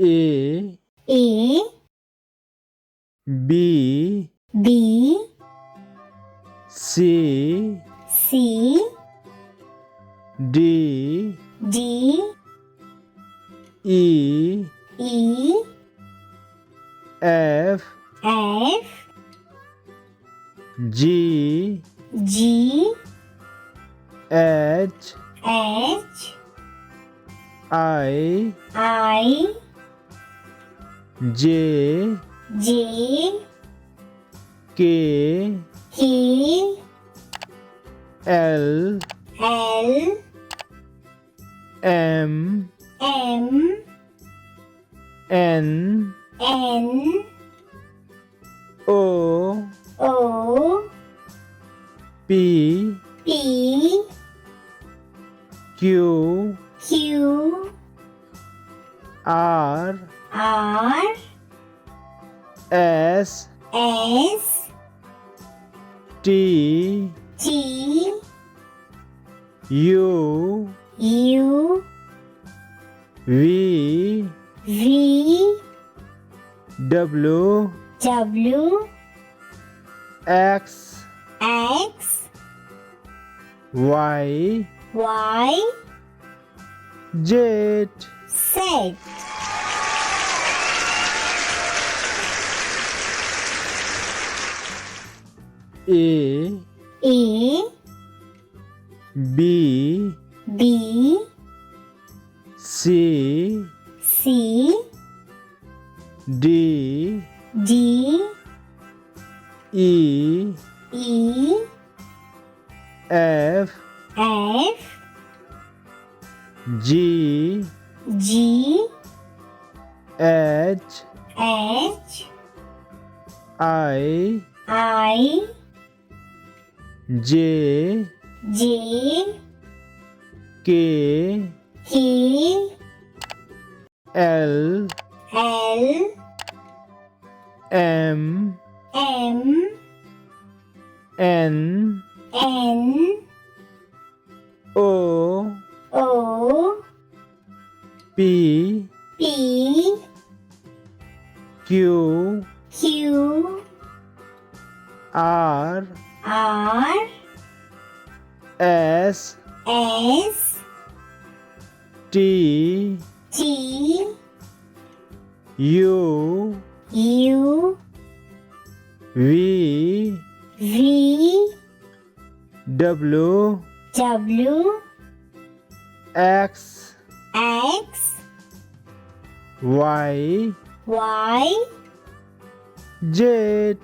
A B C D E F G H I J K L M N O P Q R S T U V W X Y Z. A B C D E F G H I J K L M N O P Q R S T U V W X Y Z.